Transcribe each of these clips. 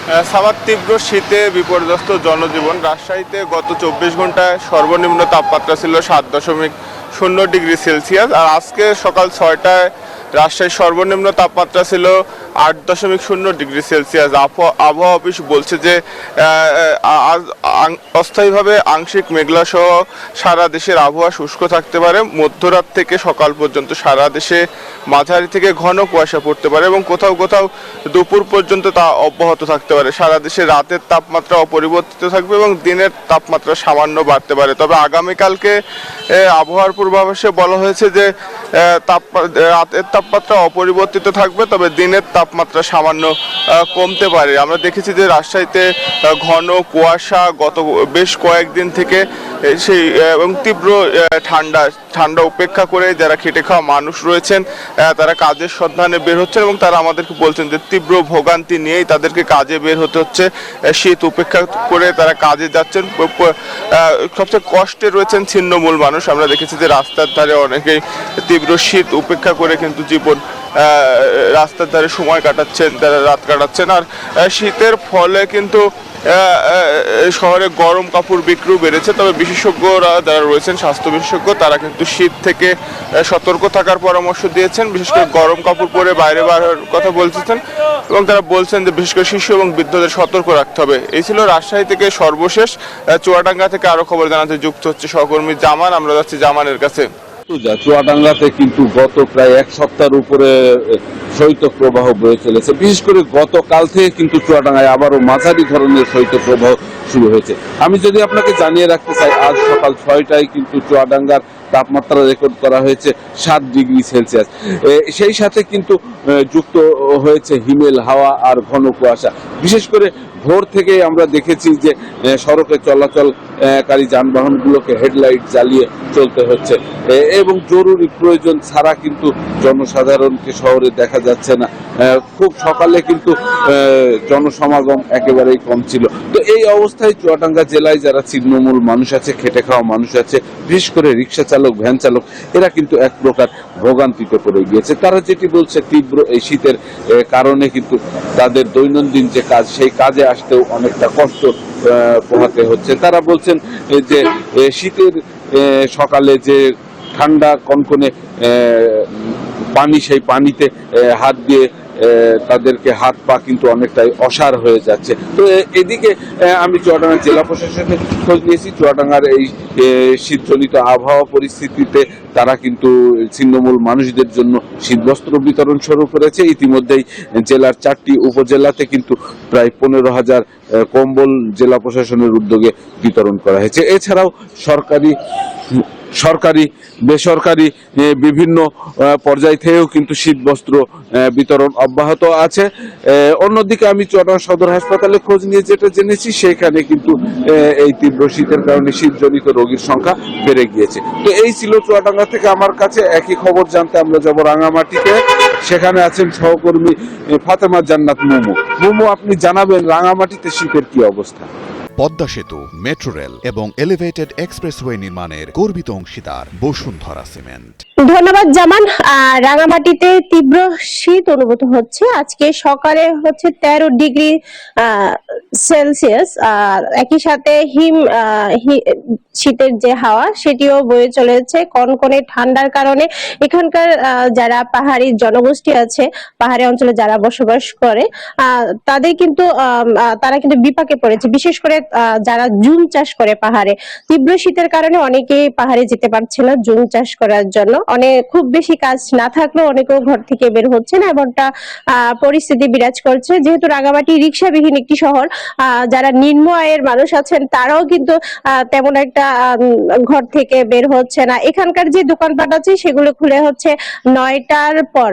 Summer তীব্র শীতে বিপর্যস্ত জনজীবন। রাজশাহীতে গত 24 ঘন্টায় সর্বনিম্ন তাপমাত্রা ছিল 7.0 ডিগ্রি সেলসিয়াস, আর আজকে সকাল 6টায় রাজশাহীর সর্বনিম্ন তাপমাত্রা ছিল 8.0 ডিগ্রি সেলসিয়াস। আবহাওয়া অফিস বলছে যে আজ অস্থায়ীভাবে আংশিক মেঘলা সহ সারা দেশের আবহাওয়া শুষ্ক থাকতে পারে। মধ্যরাত থেকে সকাল পর্যন্ত সারা দেশে মাঝারি থেকে ঘন কুয়াশা পড়তে পারে এবং কোথাও কোথাও দুপুর পর্যন্ত তা অব্যাহত থাকতে পারে। সারা দেশে রাতের তাপমাত্রা অপরিবর্তিত থাকবে এবং দিনের তাপমাত্রা সামান্য বাড়তে পারে। তবে আগামীকালকে আবহাওয়ার পূর্বাভাসে বলা হয়েছে যে রাতের তাপমাত্রা অপরিবর্তিত থাকবে, তবে দিনের তাপমাত্রা সামান্য কমতে পারে। আমরা দেখেছি যে রাজশাহীতে ঘন কুয়াশা গত বেশ কয়েকদিন থেকে সেই এবং তীব্র ঠান্ডা উপেক্ষা করে যারা খেটে খাওয়া মানুষ রয়েছেন তারা কাজের সন্ধানে বের হচ্ছেন এবং তারা আমাদেরকে বলছেন যে তীব্র ভোগান্তি নিয়েই তাদেরকে কাজে বের হতে হচ্ছে। শীত উপেক্ষা করে তারা কাজে যাচ্ছেন। সবচেয়ে কষ্টে রয়েছেন ছিন্নমূল মানুষ। আমরা দেখেছি যে রাস্তার ধারে অনেকেই তীব্র শীত উপেক্ষা করে কিন্তু জীবন রাস্তার ধারে সময় কাটাচ্ছেন, তারা রাত কাটাচ্ছেন। আর শীতের ফলে কিন্তু শহরে গরম কাপড় বিক্রিও বেড়েছে। তবে বিশেষজ্ঞরা যারা রয়েছেন, স্বাস্থ্য বিশেষজ্ঞ, তারা কিন্তু শীত থেকে সতর্ক থাকার পরামর্শ দিয়েছেন। বিশেষ করে গরম কাপড় পরে বাইরে বার হওয়ার কথা বলছেন এবং তারা বলছেন যে বিশেষ করে শিশু এবং বৃদ্ধদের সতর্ক রাখতে হবে। এই ছিল রাজশাহী থেকে সর্বশেষ। চুয়াডাঙ্গা থেকে আরো খবর জানাতে যুক্ত হচ্ছে সহকর্মী জামান। আমরা যাচ্ছি জামানের কাছে। চুয়াডাঙ্গাতে কিন্তু গত প্রায় এক সপ্তাহের উপরে শৈত্য প্রবাহ বয়ে চলেছে। বিশেষ করে গতকাল থেকে কিন্তু চুয়াডাঙ্গায় আবারও মাঝারি ধরনের শৈত্য প্রবাহ শুরু হয়েছে। আমি যদি আপনাকে জানিয়ে রাখতে চাই, আজ সকাল 6টায় কিন্তু চুয়াডাঙ্গার তাপমাত্রা রেকর্ড করা হয়েছে 7 ডিগ্রি সেলসিয়াস। সেই সাথে কিন্তু যুক্ত হয়েছে হিমেল হাওয়া আর ঘন কুয়াশা। বিশেষ করে ভোর থেকে আমরা দেখেছি যে সড়কে চলাচলকারী যানবাহনগুলোকে হেডলাইট জ্বালিয়ে চলতে হচ্ছে এবং জরুরি প্রয়োজন ছাড়া কিন্তু জনসাধারণকে শহরে দেখা যাচ্ছে না। খুব সকালে কিন্তু জনসমাগম একেবারেই কম ছিল। তো এই অবস্থায় চুয়াডাঙ্গা জেলায় যারা ছিন্নমূল মানুষ আছে, খেটে খাওয়া মানুষ আছে, বিশেষ করে রিক্সা চালক, ভ্যান চালক, এরা কিন্তু এক প্রকার ভোগান্তিতে পড়ে গিয়েছে। তারা যেটি বলছে, তীব্র এই শীতের কারণে কিন্তু তাদের দৈনন্দিন যে কাজ, সেই কাজে আসতেও অনেকটা কষ্ট পোহাতে হচ্ছে। তারা বলছেন যে শীতের সকালে যে ঠান্ডা কনকনে পানি, সেই পানিতে হাত দিয়ে তাদেরকে হাত পা কিন্তু অনেকটাই অসাড় হয়ে যাচ্ছে। তো এদিকে আমি চুয়াডাঙ্গা জেলা প্রশাসনের খোঁজ নিয়েছি। চুয়াডাঙ্গার এই শীতজনিত আবহাওয়া পরিস্থিতিতে তারা কিন্তু ছিন্নমূল মানুষদের জন্য শীতবস্ত্র বিতরণ শুরু করেছে। ইতিমধ্যেই জেলার 4টি উপজেলাতে কিন্তু প্রায় 15,000 কম্বল জেলা প্রশাসনের উদ্যোগে বিতরণ করা হয়েছে। এছাড়াও সরকারি বেসরকারি বিভিন্ন পর্যায় থেকেও কিন্তু শীতবস্ত্র বিতরণ অব্যাহত আছে। অন্যদিকে আমি চুয়াডাঙ্গা সদর হাসপাতালে খোঁজ নিয়ে যেটা জেনেছি, সেখানে কিন্তু এই তীব্র শীতের কারণে শীতজনিত রোগীর সংখ্যা বেড়ে গিয়েছে। তো এই ছিল চুয়াডাঙ্গা থেকে আমার কাছে। একই খবর জানতে আমরা যাব রাঙামাটিতে। সেখানে আছেন সহকর্মী ফাতেমা জান্নাত মুমু। আপনি জানাবেন রাঙামাটিতে শীতের কি অবস্থা? পদ্মা সেতু, মেট্রো রেল এবং এলিভেটেড এক্সপ্রেসওয়ে নির্মাণের গর্বিত অংশীদার বসুন্ধরা সিমেন্ট। ধন্যবাদ জামান। রাঙামাটিতে তীব্র শীত অনুভূত হচ্ছে। আজকে সকালে হচ্ছে 13 ডিগ্রি সেলসিয়াস। একই সাথে শীতের যে হাওয়া, সেটিও বয়ে চলেছে কনকনে ঠান্ডার কারণে। এখানকার যারা পাহাড়ি জনগোষ্ঠী আছে, পাহাড়ি অঞ্চলে যারা বসবাস করে, তারা কিন্তু বিপাকে পড়েছে। বিশেষ করে যারা জুম চাষ করে পাহাড়ে, তীব্র শীতের কারণে অনেকেই পাহাড়ে যেতে পারছে না জুম চাষ করার জন্য। খুব বেশি কাজ না থাকলেও অনেকেও ঘর থেকে বের হচ্ছে না, এমনটা পরিস্থিতি বিরাজ করছে। যেহেতু রাঙামাটি রিক্সাবিহীন একটি শহর, যারা নিম্ন আয়ের মানুষ আছেন তারাও কিন্তু তেমন একটা ঘর থেকে বের হচ্ছে না। এখানকার যে দোকানপাট আছে সেগুলো খুলে হচ্ছে 9টার পর,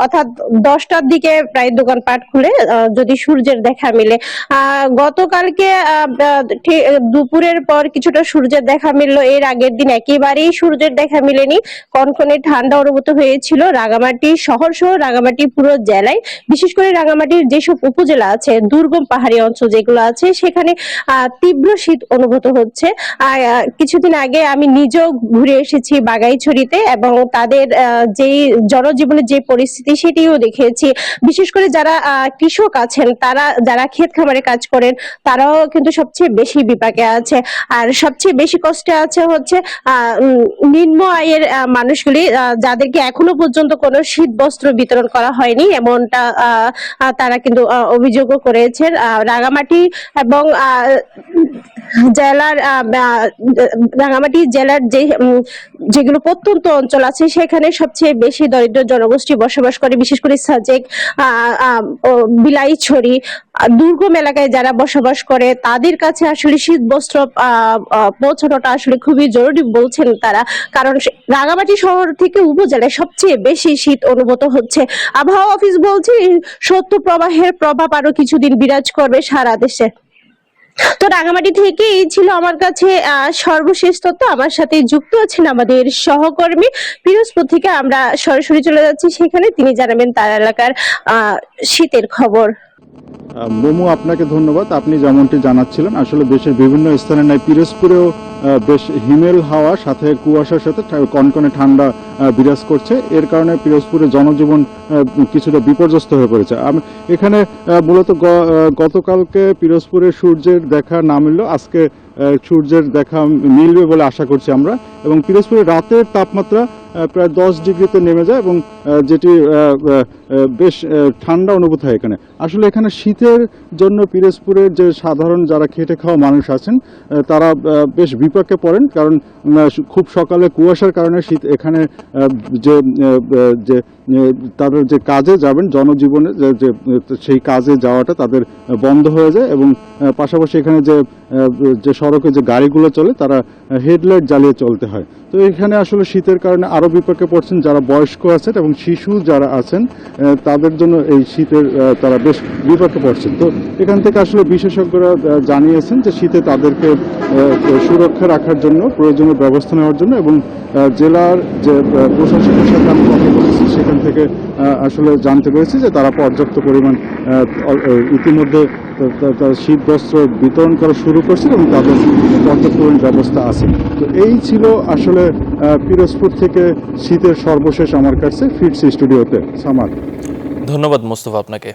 অর্থাৎ 10টার দিকে প্রায় দোকানপাট খুলে যদি সূর্যের দেখা মিলে। গতকালকে দুপুরের পর কিছুটা সূর্যের দেখা মিললো, এর আগের দিন একেবারেই সূর্যের দেখা মিলেনি। কনকনে ঠান্ডা অনুভূত হয়েছিল রাঙামাটি শহর সহ রাঙামাটি পুরো জেলায়। বিশেষ করে রাঙামাটির যেসব উপজেলা আছে, দুর্গম পাহাড়ি অঞ্চল যেগুলো আছে সেখানে তীব্র শীত অনুভূত হচ্ছে। আর কিছুদিন আগে আমি নিজেও ঘুরে এসেছি বাগাইছড়িতে এবং তাদের যেই জনজীবনের যে পরিস্থিতি সেটিও দেখেছি। বিশেষ করে যারা কৃষক আছেন, তারা যারা ক্ষেত খামারে কাজ করেন, তারাও কিন্তু সবচেয়ে বেশি বিপাকে আছে। আর সবচেয়ে বেশি কষ্টে আছে হচ্ছে নিম্ন আয়ের মানুষগুলি, যাদেরকে এখনো পর্যন্ত কোনো শীত বস্ত্র বিতরণ করা হয়নি, এমনটা তারা কিন্তু অভিযোগও করেছেন। রাঙামাটি এবং জেলার রাঙামাটি জেলার যেগুলো প্রত্যন্ত অঞ্চল আছে সেখানে সবচেয়ে বেশি দরিদ্র জনগোষ্ঠী বসবাস করে, বিশেষ করে সাজেক, বিলাইছড়ি দুর্গম এলাকায় যারা বসবাস করে তাদের কাছে আসলে শীত বস্ত্র পৌঁছানোটা আসলে খুবই জরুরি বলছেন তারা। কারণ রাঙামাটি শহর থেকে উপজেলায় সবচেয়ে বেশি শীত অনুভূত হচ্ছে। আবহাওয়া অফিস বলছে শৈত্য প্রবাহের প্রভাব আরো কিছুদিন বিরাজ করবে সারা দেশে। তো রাঙামাটি থেকে এই ছিল আমার কাছে সর্বশেষ তথ্য। আমার সাথে যুক্ত আছেন আমাদের সহকর্মী পিরোজপুর থেকে। আমরা সরাসরি চলে যাচ্ছি সেখানে, তিনি জানাবেন তার এলাকার শীতের খবর। মোমো, আপনাকে ধন্যবাদ। আপনি যেমনটি জানাচ্ছিলেন, আসলে দেশের বিভিন্ন স্থানে নাই পিরোজপুরেও বেশ হিমেল হাওয়া সাথে কুয়াশার সাথে কনকনে ঠান্ডা বিরাজ করছে। এর কারণে পিরোজপুরের জনজীবন কিছুটা বিপর্যস্ত হয়ে পড়েছে। এখানে মূলত গতকালকে পিরোজপুরের সূর্যের দেখা না মিললেও আজকে সূর্যের দেখা মিলবে বলে আশা করছি আমরা। এবং পিরোজপুরের রাতের তাপমাত্রা প্রায় 10 ডিগ্রিতে নেমে যায় এবং যেটি বেশ ঠান্ডা অনুভূত হয় এখানে। আসলে এখানে শীতের জন্য পিরোজপুরের যে সাধারণ যারা খেটে খাওয়া মানুষ আছেন তারা বেশ বিপাকে পড়েন, কারণ খুব সকালে কুয়াশার কারণে শীত এখানে যে তাদের যে কাজে যাবেন জনজীবনে যে সেই কাজে যাওয়াটা তাদের বন্ধ হয়ে যায়। এবং পাশাপাশি এখানে যে সড়কে যে গাড়িগুলো চলে তারা হেডলাইট জ্বালিয়ে চলতে হয়। তো এখানে আসলে শীতের কারণে আরও বিপাকে পড়ছেন যারা বয়স্ক আছেন এবং শিশু যারা আছেন, তাদের জন্য এই শীতের তারা বেশ বিপাকে পড়ছেন। তো এখান থেকে আসলে বিশেষজ্ঞরা জানিয়েছেন যে শীতে তাদেরকে সুরক্ষা রাখার জন্য প্রয়োজনীয় ব্যবস্থা নেওয়ার জন্য, এবং জেলার যে প্রশাসনের সাথে আমি কথা বলেছি সেখান থেকে আসলে জানতে পেরেছি যে তারা পর্যাপ্ত পরিমাণ ইতিমধ্যে শীত বস্ত্র বিতরণ করা শুরু করছে এবং তাদের পর্যাপ্ত পরিমাণ ব্যবস্থা আছে। তো এই ছিল আসলে পিরোজপুর থেকে শীতের সর্বশেষ আমার কাছে। ফিরছি স্টুডিওতে। সামার, ধন্যবাদ মোস্তফা আপনাকে।